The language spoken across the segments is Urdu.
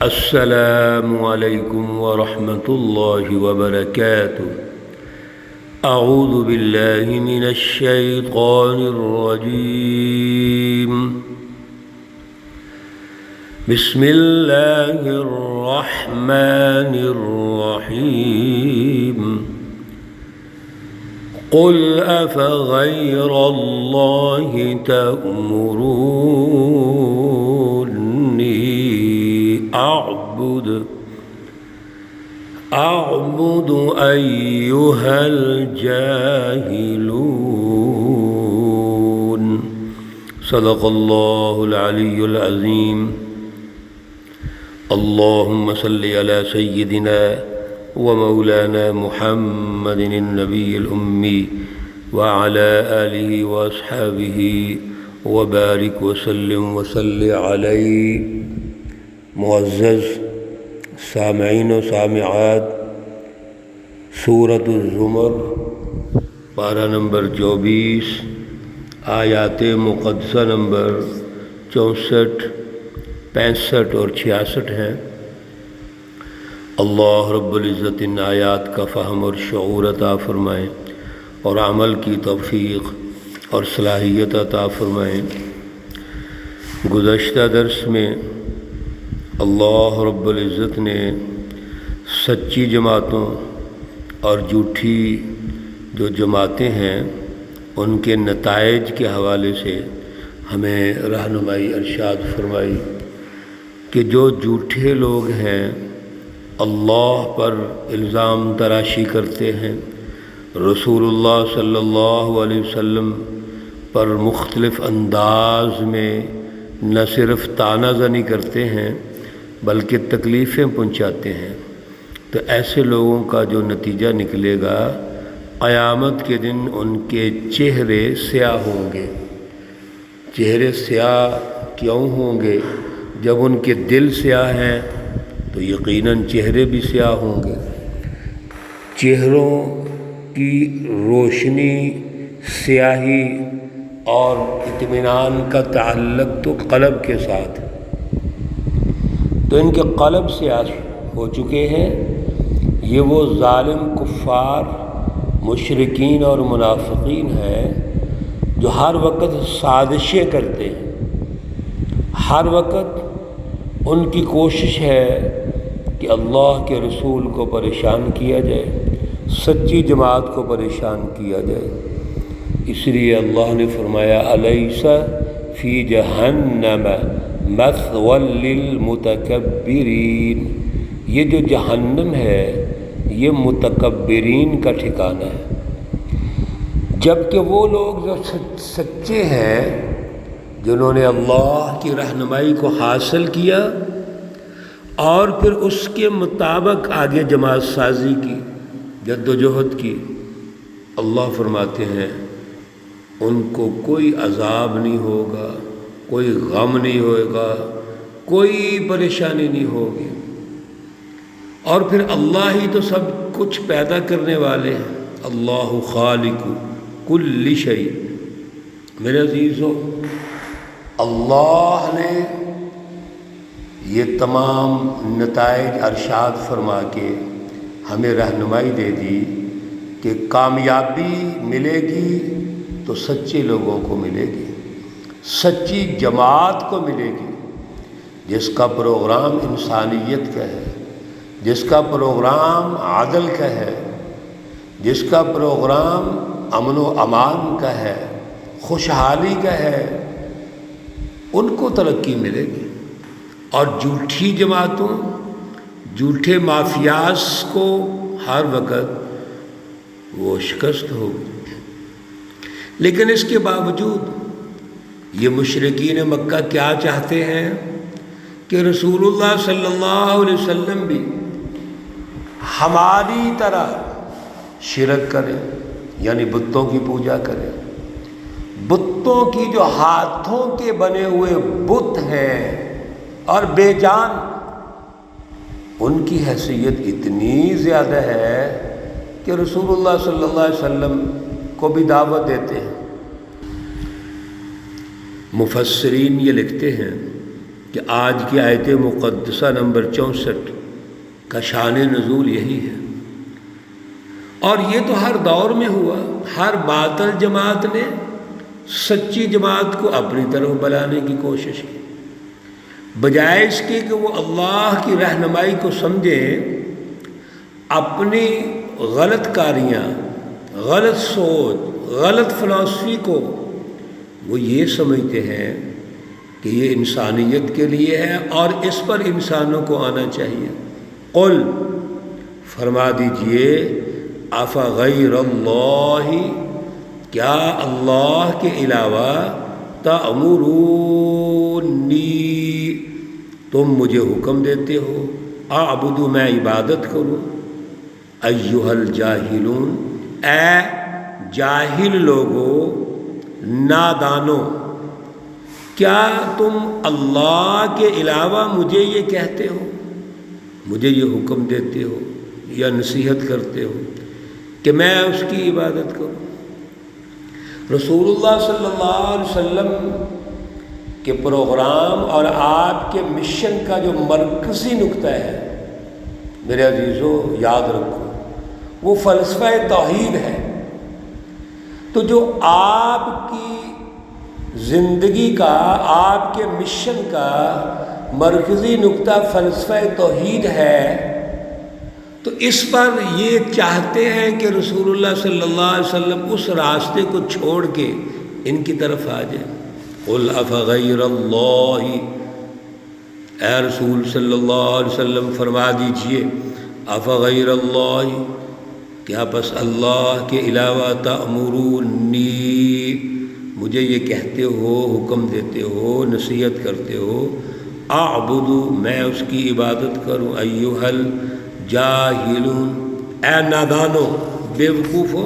السلام علیکم ورحمۃ اللہ وبرکاتہ۔ اعوذ باللہ من الشیطان الرجیم، بسم اللہ الرحمن الرحیم۔ قل افغیر اللہ تأمرونی اعبد ایہا الجاہلون۔ صدق اللہ العلی العظیم۔ اللہم صلی علی سیدنا ومولانا محمد النبی الأمی وعلى آلہ واصحابہ وبارک وسلم وصلی علیہ۔ معزز سامعین و سامعات، سورۃ الزمر پارہ نمبر 24، آیات مقدسہ نمبر 64، 65 اور 66 ہیں۔ اللہ رب العزت ان آیات کا فہم اور شعور عطا فرمائیں اور عمل کی توفیق اور صلاحیت عطا فرمائیں۔ گزشتہ درس میں اللہ رب العزت نے سچی جماعتوں اور جھوٹی جو جماعتیں ہیں ان کے نتائج کے حوالے سے ہمیں رہنمائی ارشاد فرمائی کہ جو جھوٹے لوگ ہیں اللہ پر الزام تراشی کرتے ہیں، رسول اللہ صلی اللہ علیہ وسلم پر مختلف انداز میں نہ صرف طعنہ زنی کرتے ہیں بلکہ تکلیفیں پہنچاتے ہیں، تو ایسے لوگوں کا جو نتیجہ نکلے گا قیامت کے دن ان کے چہرے سیاہ ہوں گے۔ چہرے سیاہ کیوں ہوں گے؟ جب ان کے دل سیاہ ہیں تو یقیناً چہرے بھی سیاہ ہوں گے۔ چہروں کی روشنی، سیاہی اور اطمینان کا تعلق تو قلب کے ساتھ، تو ان کے قلب سیاہ ہو چکے ہیں۔ یہ وہ ظالم کفار، مشرکین اور منافقین ہیں جو ہر وقت سازشیں کرتے ہیں، ہر وقت ان کی کوشش ہے کہ اللہ کے رسول کو پریشان کیا جائے، سچی جماعت کو پریشان کیا جائے۔ اس لیے اللہ نے فرمایا الیس فی جہنم مثوی للمتکبرین، یہ جو جہنم ہے یہ متکبرین کا ٹھکانہ ہے۔ جبکہ وہ لوگ جو سچے ہیں، جنہوں نے اللہ کی رہنمائی کو حاصل کیا اور پھر اس کے مطابق آگے جماعت سازی کی، جد و جہد کی، اللہ فرماتے ہیں ان کو کوئی عذاب نہیں ہوگا، کوئی غم نہیں ہوگا، کوئی پریشانی نہیں ہوگی۔ اور پھر اللہ ہی تو سب کچھ پیدا کرنے والے ہیں، اللہ خالق کل شیء۔ میرے عزیزو، اللہ نے یہ تمام نتائج ارشاد فرما کے ہمیں رہنمائی دے دی کہ کامیابی ملے گی تو سچے لوگوں کو ملے گی، سچی جماعت کو ملے گی، جس کا پروگرام انسانیت کا ہے، جس کا پروگرام عدل کا ہے، جس کا پروگرام امن و امان کا ہے، خوشحالی کا ہے، ان کو ترقی ملے گی۔ اور جھوٹی جماعتوں، جھوٹے مافیاز کو ہر وقت وہ شکست ہوگی۔ لیکن اس کے باوجود یہ مشرکین مکہ کیا چاہتے ہیں کہ رسول اللہ صلی اللہ علیہ وسلم بھی ہماری طرح شرک کریں، یعنی بتوں کی پوجا کریں۔ بتوں کی جو ہاتھوں کے بنے ہوئے بت ہیں اور بے جان، ان کی حیثیت اتنی زیادہ ہے کہ رسول اللہ صلی اللہ علیہ وسلم کو بھی دعوت دیتے ہیں۔ مفسرین یہ لکھتے ہیں کہ آج کی آیت مقدسہ نمبر 64 کا شان نزول یہی ہے۔ اور یہ تو ہر دور میں ہوا، ہر باطل جماعت نے سچی جماعت کو اپنی طرف بلانے کی کوشش کی، بجائے اس کے کہ وہ اللہ کی رہنمائی کو سمجھے، اپنی غلط کاریاں، غلط سوچ، غلط فلسفی کو وہ یہ سمجھتے ہیں کہ یہ انسانیت کے لیے ہے اور اس پر انسانوں کو آنا چاہیے۔ قل فرما دیجئے، افغیر اللہ، کیا اللہ کے علاوہ تأمرونی، تم مجھے حکم دیتے ہو، اعبد، میں عبادت کروں، ایھا الجاہلون، اے جاہل لوگوں، نادانوں، کیا تم اللہ کے علاوہ مجھے یہ کہتے ہو، مجھے یہ حکم دیتے ہو یا نصیحت کرتے ہو کہ میں اس کی عبادت کروں؟ رسول اللہ صلی اللہ علیہ وسلم کے پروگرام اور آپ کے مشن کا جو مرکزی نقطہ ہے میرے عزیزو، یاد رکھو، وہ فلسفہ توحید ہے۔ تو جو آپ کی زندگی کا، آپ کے مشن کا مرکزی نقطہ فلسفہ توحید ہے، تو اس پر یہ چاہتے ہیں کہ رسول اللہ صلی اللہ علیہ وسلم اس راستے کو چھوڑ کے ان کی طرف آ جائیں۔ قل افغیر اللہ، اے رسول صلی اللہ علیہ وسلم فرما دیجئے، افغیر اللہ، کیا بس اللہ کے علاوہ تأمرونی، مجھے یہ کہتے ہو، حکم دیتے ہو، نصیحت کرتے ہو، اعبد، میں اس کی عبادت کروں، ایھا الجاہلون، اے نادانو، بے وقوفو،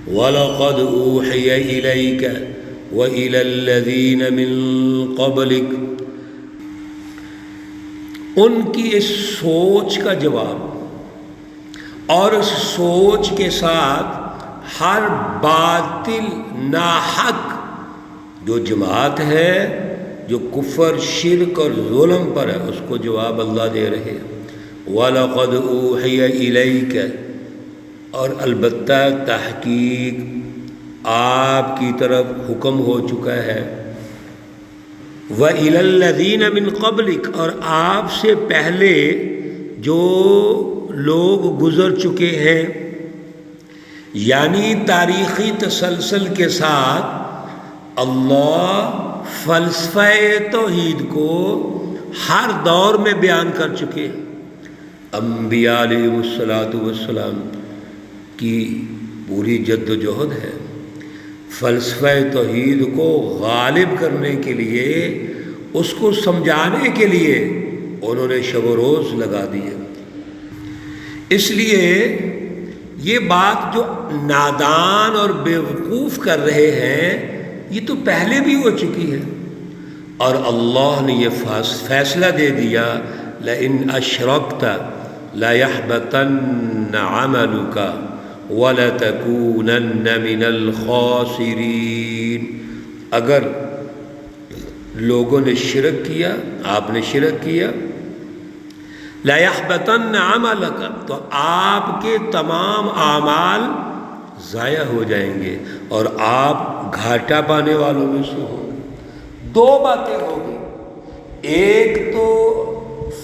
وَلَقَدْ أُوحِيَ إِلَيْكَ وَإِلَى الَّذِينَ مِن قَبْلِكَ، ان کی اس سوچ کا جواب اور اس سوچ کے ساتھ ہر باطل ناحق جو جماعت ہے، جو کفر، شرک اور ظلم پر ہے، اس کو جواب اللہ دے رہے ہیں۔ وَلَقَدْ أُوحِيَ إِلَيْكَ، اور البتہ تحقیق آپ کی طرف حکم ہو چکا ہے، وَإِلَى الَّذِينَ مِن قَبْلِكَ، اور آپ سے پہلے جو لوگ گزر چکے ہیں، یعنی تاریخی تسلسل کے ساتھ اللہ فلسفہ توحید کو ہر دور میں بیان کر چکے ہیں۔ انبیاء علیہ السلام کی پوری جد و جہد ہے فلسفہ توحید کو غالب کرنے کے لیے، اس کو سمجھانے کے لیے انہوں نے شب و روز لگا دیے۔ اس لیے یہ بات جو نادان اور بیوقوف کر رہے ہیں، یہ تو پہلے بھی ہو چکی ہے، اور اللہ نے یہ فیصلہ دے دیا، لئن اشرکت لَيَحْبَطَنَّ عَمَلُكَ وَلَتَكُونَنَّ مِنَ الْخَاسِرِينَ، اگر لوگوں نے شرک کیا، آپ نے شرک کیا، لَيَحْبَطَنَّ عَمَلَكَ، تو آپ کے تمام اعمال ضائع ہو جائیں گے اور آپ گھاٹا پانے والوں میں سے ہوں گے۔ دو باتیں ہوگی، ایک تو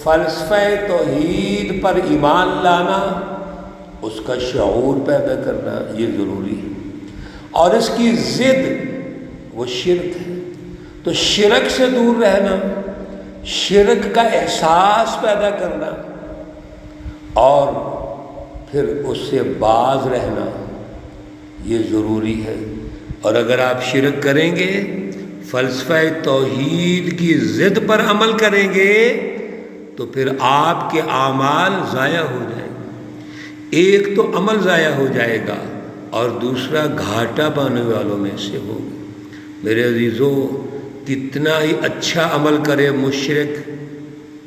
فلسفہ توحید پر ایمان لانا، اس کا شعور پیدا کرنا، یہ ضروری ہے، اور اس کی ضد وہ شرک ہے، تو شرک سے دور رہنا، شرک کا احساس پیدا کرنا، اور پھر اس سے باز رہنا، یہ ضروری ہے۔ اور اگر آپ شرک کریں گے، فلسفہ توحید کی ضد پر عمل کریں گے، تو پھر آپ کے اعمال ضائع ہو جائیں گے۔ ایک تو عمل ضائع ہو جائے گا اور دوسرا گھاٹا پانے والوں میں سے ہوگا۔ میرے عزیزو، کتنا ہی اچھا عمل کرے مشرک،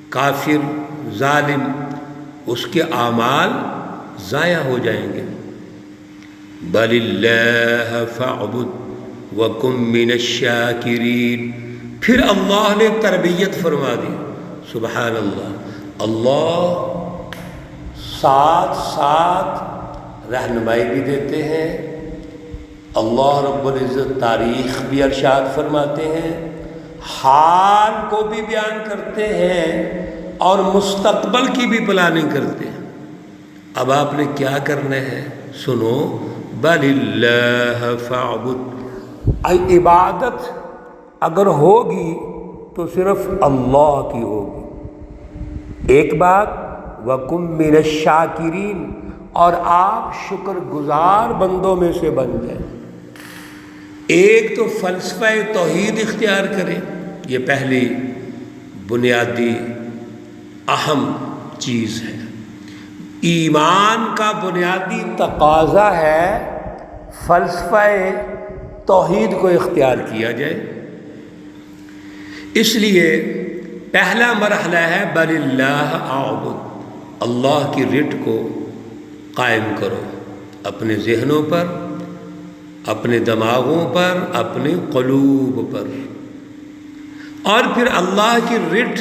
کافر، ظالم، اس کے اعمال ضائع ہو جائیں گے۔ بَلِ اللَّهَ فَاعْبُدْ وَكُن مِّنَ الشَّاكِرِينَ، پھر اللہ نے تربیت فرما دی. سبحان اللہ. اللہ ساتھ ساتھ رہنمائی بھی دیتے ہیں. اللہ رب العزت تاریخ بھی ارشاد فرماتے ہیں، حال کو بھی بیان کرتے ہیں اور مستقبل کی بھی پلاننگ کرتے ہیں. اب آپ نے کیا کرنا ہے؟ سنو. بل اللہ فاعبد. عبادت اگر ہوگی تو صرف اللہ کی ہوگی. ایک بات، وَكُن مِّنَ الشَّاكِرِينَ، اور آپ شکر گزار بندوں میں سے بن جائیں. ایک تو فلسفہ توحید اختیار کریں، یہ پہلی بنیادی اہم چیز ہے. ایمان کا بنیادی تقاضا ہے فلسفہ توحید کو اختیار کیا جائے. اس لیے پہلا مرحلہ ہے بل اللہ اعبد. اللہ کی رٹ کو قائم کرو اپنے ذہنوں پر، اپنے دماغوں پر، اپنے قلوب پر. اور پھر اللہ کی رٹ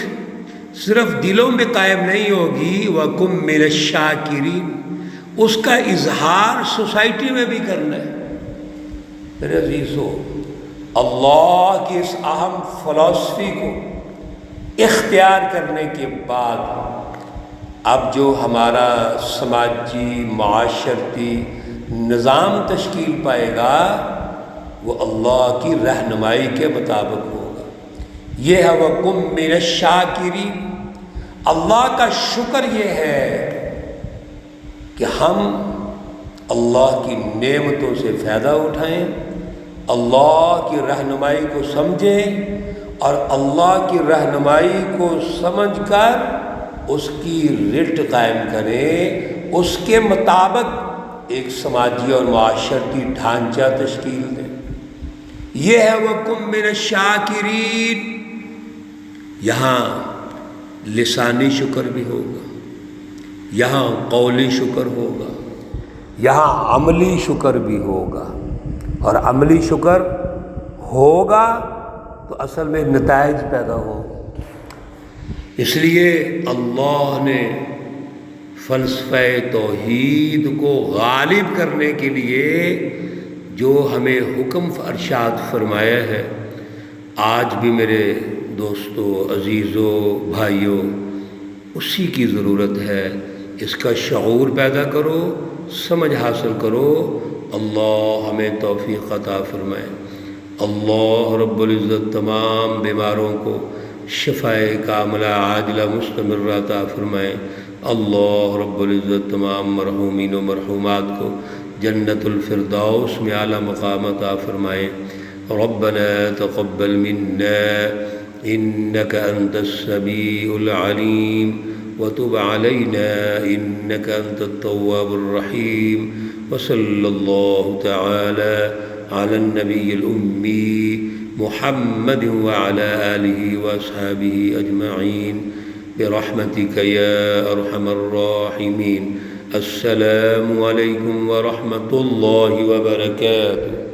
صرف دلوں میں قائم نہیں ہوگی. وَكُن مِّنَ الشَّاكِرِينَ، اس کا اظہار سوسائٹی میں بھی کرنا ہے. میرے عزیزو، اللہ کی اس اہم فلسفی کو اختیار کرنے کے بعد اب جو ہمارا سماجی معاشرتی نظام تشکیل پائے گا وہ اللہ کی رہنمائی کے مطابق ہوگا. یہ ہے وَكُن مِّنَ الشَّاكِرِينَ. اللہ کا شکر یہ ہے کہ ہم اللہ کی نعمتوں سے فائدہ اٹھائیں، اللہ کی رہنمائی کو سمجھیں اور اللہ کی رہنمائی کو سمجھ کر اس کی رٹ قائم کریں، اس کے مطابق ایک سماجی اور معاشرتی ڈھانچہ تشکیل دیں. یہ ہے وَكُن مِّنَ الشَّاكِرِينَ. یہاں لسانی شکر بھی ہوگا، یہاں قولی شکر ہوگا، یہاں عملی شکر بھی ہوگا. اور عملی شکر ہوگا تو اصل میں نتائج پیدا ہوگا. اس لیے اللہ نے فلسفہ توحید کو غالب کرنے کے لیے جو ہمیں حکم ارشاد فرمایا ہے، آج بھی میرے دوستو، عزیزو، بھائیو، اسی کی ضرورت ہے. اس کا شعور پیدا کرو، سمجھ حاصل کرو. اللہ ہمیں توفیق عطا فرمائے. اللہ رب العزت تمام بیماروں کو شفائے کاملہ عاجلہ مستمرہ عطا فرمائے. اللہ رب العزت تمام مرحومین و مرحومات کو جنت الفردوس میں اعلیٰ مقام عطا فرمائے. ربنا تقبل منا انك انت السميع العليم وتب علينا انك انت التواب الرحيم. وصلى الله تعالى على النبي الأمي محمد وعلى آله وأصحابه أجمعين برحمتك يا أرحم الراحمين. السلام عليكم ورحمة الله وبركاته.